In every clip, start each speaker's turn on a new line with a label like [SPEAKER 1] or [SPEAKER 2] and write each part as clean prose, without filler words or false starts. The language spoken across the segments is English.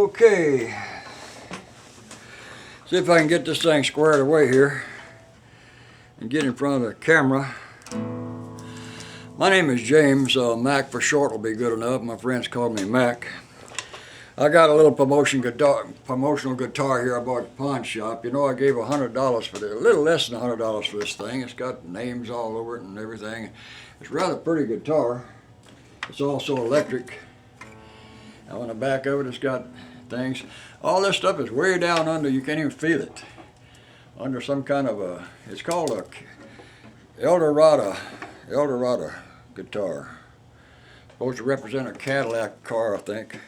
[SPEAKER 1] Okay, see if I can get this thing squared away here and get in front of the camera. My name is James. Mac for short will be good enough. My friends call me Mac. I got a little promotional guitar here I bought at the pawn shop. You know, I gave $100 for this, a little less than $100 for this thing. It's got names all over it and everything. It's a rather pretty guitar. It's also electric. Now on the back of it, it's got things. All this stuff is way down under. You can't even feel it. Under some kind of a, it's called a Eldorado guitar. Supposed to represent a Cadillac car, I think.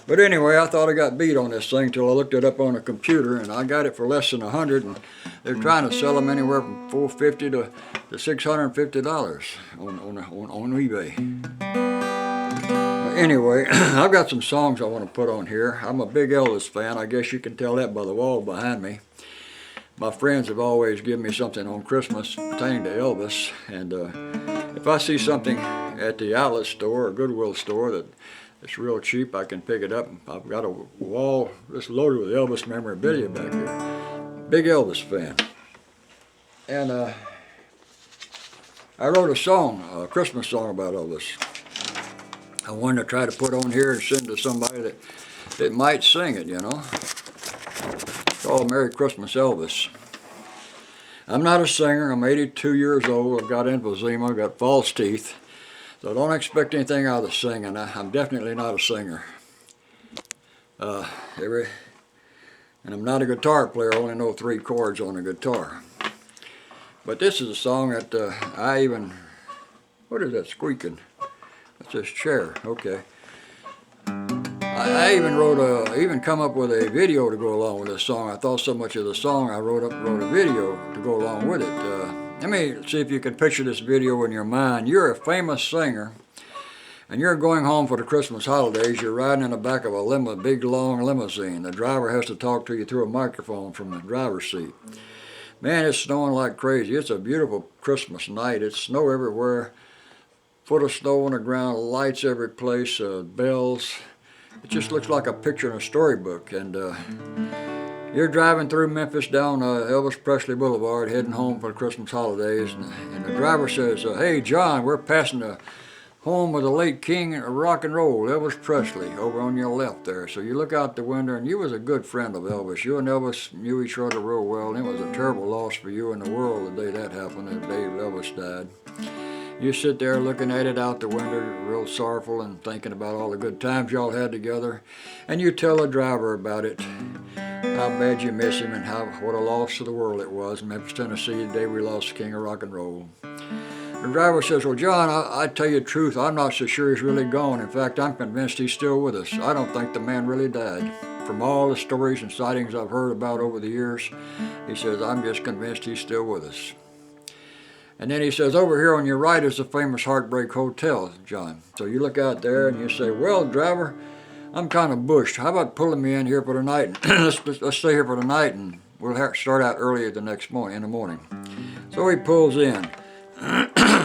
[SPEAKER 1] But anyway, I thought I got beat on this thing till I looked it up on a computer, and I got it for less than $100, and they're trying to sell them anywhere from $450 to $650 on eBay. Anyway, I've got some songs I want to put on here. I'm a big Elvis fan. I guess you can tell that by the wall behind me. My friends have always given me something on Christmas pertaining to Elvis, and if I see something at the outlet store or Goodwill store that it's real cheap, I can pick it up. I've got a wall just loaded with Elvis memorabilia back here. Big Elvis fan. And I wrote a song, a Christmas song about Elvis. I wanted to try to put on here and send to somebody that might sing it, you know. It's called Merry Christmas, Elvis. I'm not a singer. I'm 82 years old. I've got emphysema. I've got false teeth. So don't expect anything out of the singing. I'm definitely not a singer. And I'm not a guitar player. I only know 3 chords on a guitar. But this is a song that what is that squeaking? That's this chair. Okay. I even come up with a video to go along with this song. I thought so much of the song, I wrote a video to go along with it. Let me see if you can picture this video in your mind. You're a famous singer, and you're going home for the Christmas holidays. You're riding in the back of a big long limousine. The driver has to talk to you through a microphone from the driver's seat. Man, it's snowing like crazy. It's a beautiful Christmas night. It's snow everywhere. Foot of snow on the ground, lights every place, bells. It just looks like a picture in a storybook. And you're driving through Memphis down Elvis Presley Boulevard, heading home for the Christmas holidays, and the driver says, "Hey, John, we're passing the home of the late king of rock and roll, Elvis Presley, over on your left there." So you look out the window, and you was a good friend of Elvis. You and Elvis knew each other real well, and it was a terrible loss for you and the world the day that happened, the day Elvis died. You sit there looking at it out the window, real sorrowful and thinking about all the good times y'all had together, and you tell the driver about it, how bad you miss him and what a loss to the world it was in Memphis, Tennessee, the day we lost the king of rock and roll. The driver says, "Well, John, I tell you the truth, I'm not so sure he's really gone. In fact, I'm convinced he's still with us. I don't think the man really died. From all the stories and sightings I've heard about over the years," he says, "I'm just convinced he's still with us." And then he says, "Over here on your right is the famous Heartbreak Hotel, John." So you look out there and you say, "Well, driver, I'm kind of bushed. How about pulling me in here for the night? let's stay here for the night, and we'll start out early the next morning, in the morning." So he pulls in.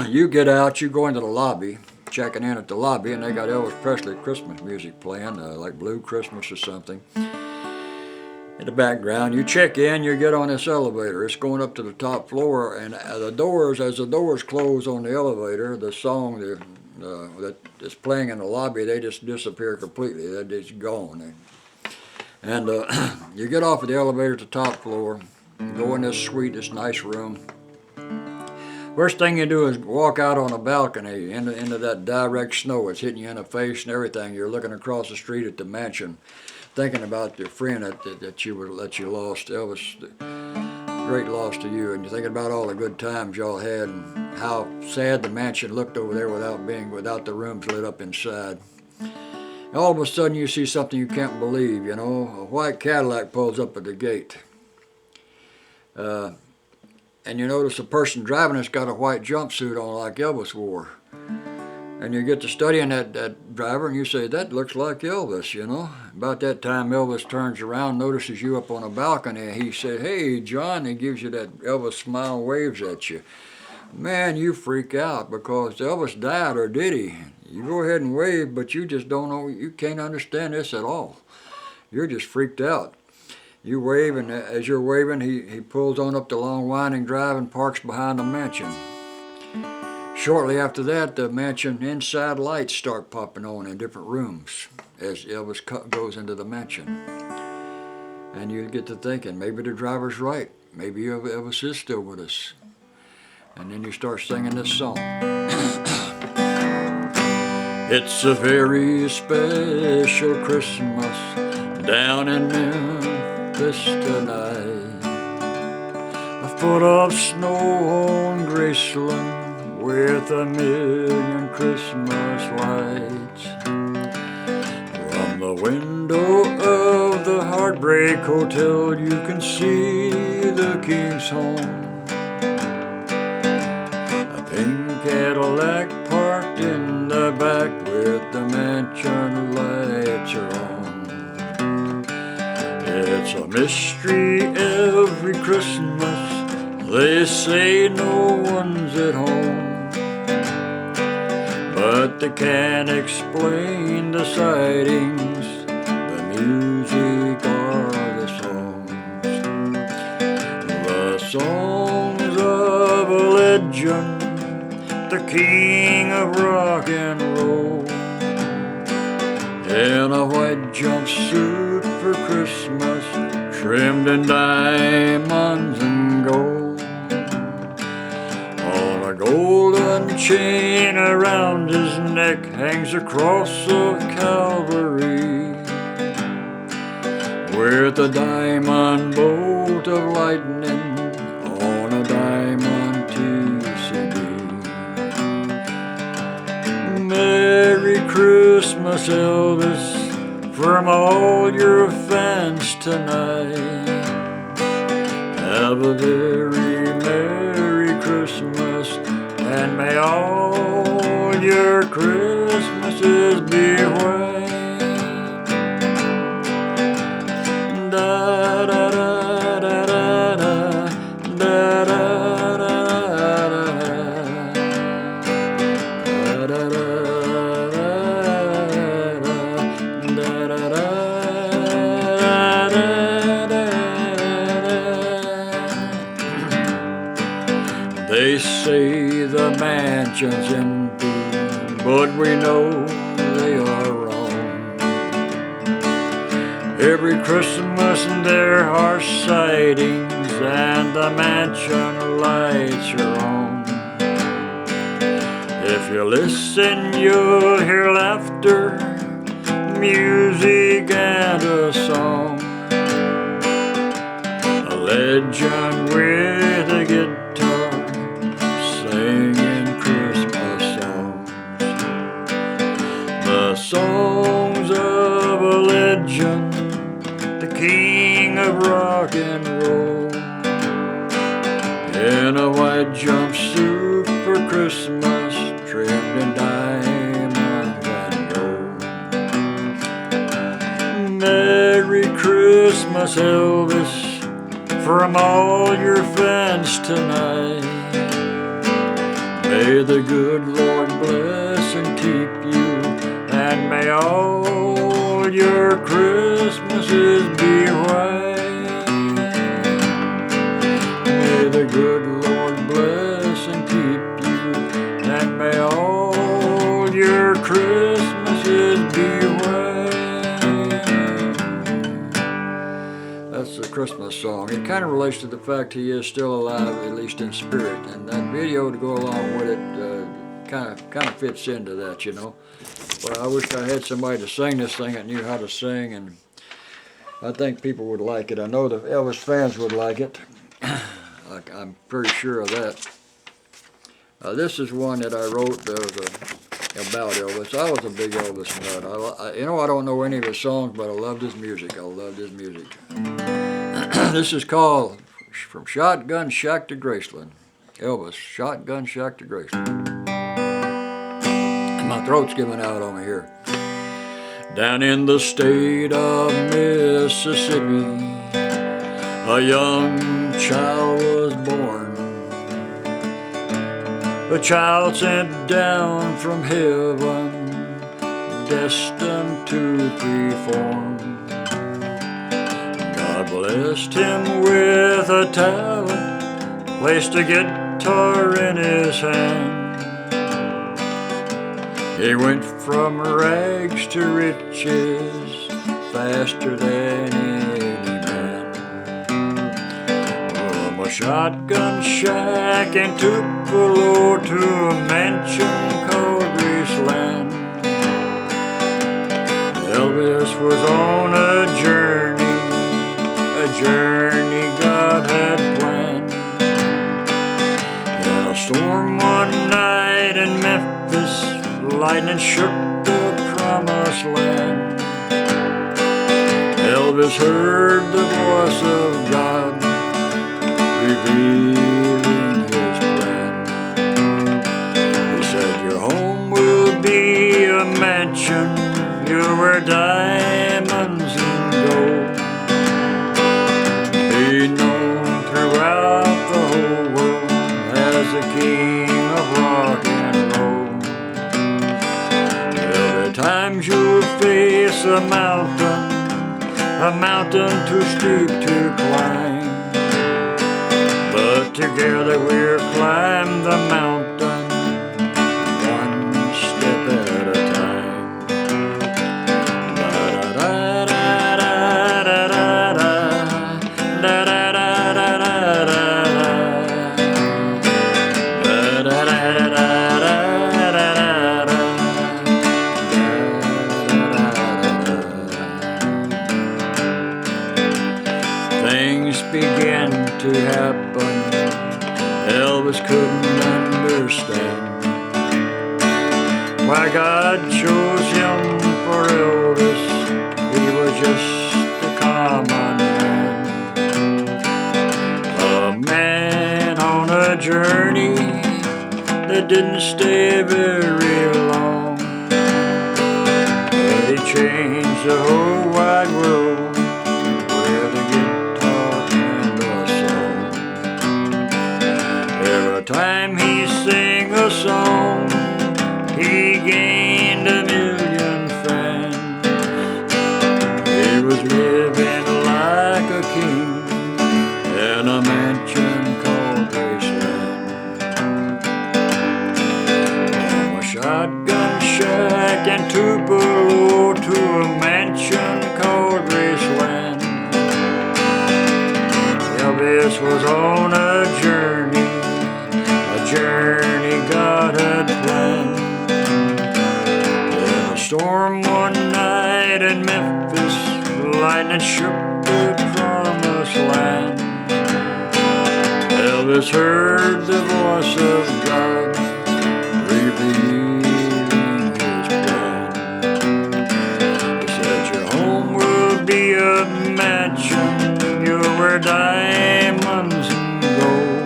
[SPEAKER 1] You get out, you go into the lobby, checking in at the lobby, and they got Elvis Presley Christmas music playing, like Blue Christmas or something. In the background, you check in, you get on this elevator. It's going up to the top floor, and as the doors close on the elevator, the song that is playing in the lobby, they just disappear completely. They're just gone. And you get off of the elevator at the top floor, go in this suite, this nice room. First thing you do is walk out on a balcony into that direct snow. It's hitting you in the face and everything. You're looking across the street at the mansion, thinking about your friend that you lost, Elvis, great loss to you, and you're thinking about all the good times y'all had and how sad the mansion looked over there without the rooms lit up inside. And all of a sudden you see something you can't believe, you know. A white Cadillac pulls up at the gate. And you notice the person driving it's got a white jumpsuit on like Elvis wore. And you get to studying that driver, and you say, "That looks like Elvis," you know. About that time, Elvis turns around, notices you up on a balcony, and he said, "Hey, John," he gives you that Elvis smile, waves at you. Man, you freak out because Elvis died, or did he? You go ahead and wave, but you just don't know, you can't understand this at all. you're just freaked out. You wave, and as you're waving, he pulls on up the long winding drive and parks behind the mansion. Shortly after that, the mansion inside lights start popping on in different rooms as Elvis goes into the mansion. And you get to thinking, maybe the driver's right. Maybe Elvis is still with us. And then you start singing this song. It's a very special Christmas down in Memphis tonight. A foot of snow on Graceland with 1,000,000 Christmas lights. From the window of the Heartbreak Hotel you can see the King's home. A pink Cadillac parked in the back with the mansion lights are on. It's a mystery every Christmas. They say no one's at home, but they can't explain the sightings, the music or the songs. The songs of a legend, the king of rock and roll, in a white jumpsuit for Christmas, trimmed in diamonds and gold. On a golden chain around his neck hangs a cross of Calvary, with a diamond bolt of lightning on a diamond TCB. Merry Christmas, Elvis, from all your fans tonight. Have a very Merry Christmas, and may all your Christmases be white. Da da da da da da da da da da da. They say the mansion's empty, but we know they are wrong. Every Christmas there are sightings and the mansion lights are on. If you listen, you'll hear laughter, music and a song. A legend with a guitar singing Christmas songs. The songs of a legend, the king of rock and roll, in a white jumpsuit for Christmas, trimmed in diamonds and gold. Merry Christmas, Elvis, from all your fans tonight. May the good Lord bless and keep you, and may all your Christmases be white. May the good Lord bless and keep you, and may all your Christmases be white. That's the Christmas song. It kind of relates to the fact he is still alive, at least in spirit, and that video to go along with it kind of fits into that, you know. Well, I wish I had somebody to sing this thing that knew how to sing, and I think people would like it. I know the Elvis fans would like it. I'm pretty sure of that. This is one that I wrote about Elvis. I was a big Elvis nut. You know, I don't know any of his songs, but I loved his music. I loved his music. This is called From Shotgun Shack to Graceland. Elvis, Shotgun Shack to Graceland. My throat's giving out on me here. Down in the state of Mississippi, a young child was born. A child sent down from heaven, destined to perform blessed him with a talent, placed a guitar in his hand. He went from rags to riches faster than any man. From a shotgun shack in Tupelo to a mansion called Graceland, Elvis was on a journey God had planned. In a storm one night in Memphis, lightning shook the promised land. Elvis heard the voice of God revealing his plan. He said, your home will be a mansion, you'll wear diamonds and gold, be known throughout the whole world as the king of rock and roll. There'll be times you'll face a mountain too steep to climb, but together we'll climb the mountain one step at a time. Things began to happen Elvis couldn't understand. Why God chose him for Elvis, he was just a common man. A man on a journey that didn't stay very long, but he changed the whole wide world with a guitar and a song. Every time he sang a song, he gained a million fans. He was living like a king in a mansion called Graceland. From a shotgun shack in Tupelo to a mansion called Graceland, Elvis was on a journey God had planned. In a storm one night in Memphis, lightning shook the promised land. Elvis heard the voice of God revealing his plan. He said, your home will be a mansion, you'll wear diamonds and gold,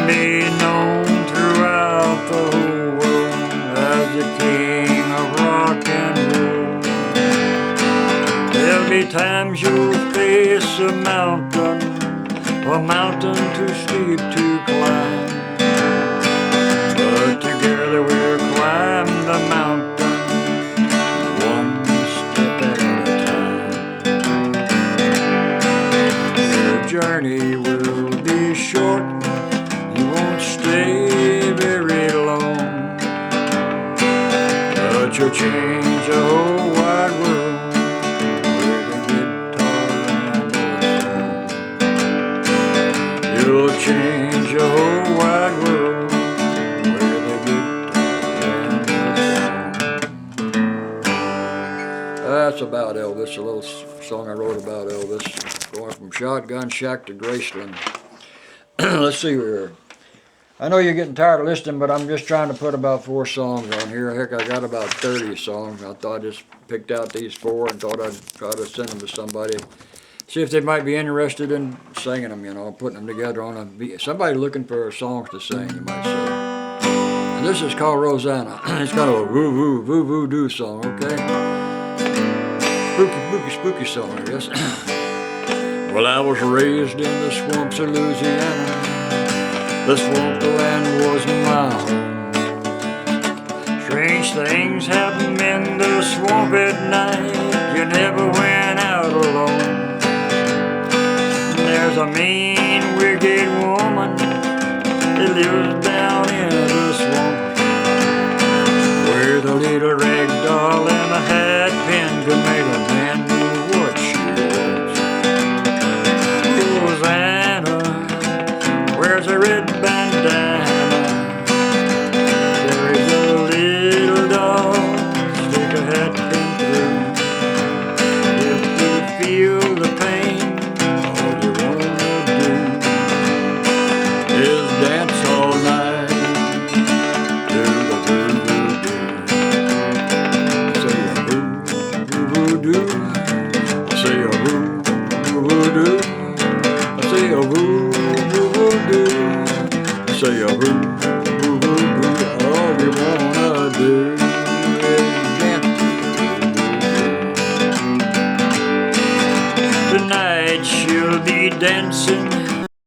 [SPEAKER 1] be known throughout the whole world as the king of rock and roll. There'll be times you'll face a mountain too steep to climb, but together we'll climb the mountain one step at a time. Your journey will be short, you won't stay very long, but you'll change the whole wide world with a guitar and a song. You'll change the whole wide world with a guitar and a song. That's about Elvis, a little song I wrote about Elvis, going from shotgun shack to Graceland. Let's see here. I know you're getting tired of listening, but I'm just trying to put about 4 songs on here. Heck, I got about 30 songs. I thought I just picked out these 4 and thought I'd try to send them to somebody. See if they might be interested in singing them, you know, putting them together on a beat. Somebody looking for songs to sing, you might say. And this is called Rosanna. It's kind of a woo-woo-doo song, okay? Spooky song, I guess. Well, I was raised in the swamps of Louisiana. The swamp land was my home. Strange things happen in the swamp at night. You never went out alone. a mean, wicked woman that lives down in the swamp, where the little rag doll and a hat pin could make a man do what she wants. Rosanna wears a red bandana. There is a little doll, stick a hat pin through. If you feel the pain, all you wanna do is dance all night to the voodoo. Say a voodoo, say a voodoo, say a voodoo, say a voodoo. All you wanna do is dance to the voodoo. Tonight she'll be dancing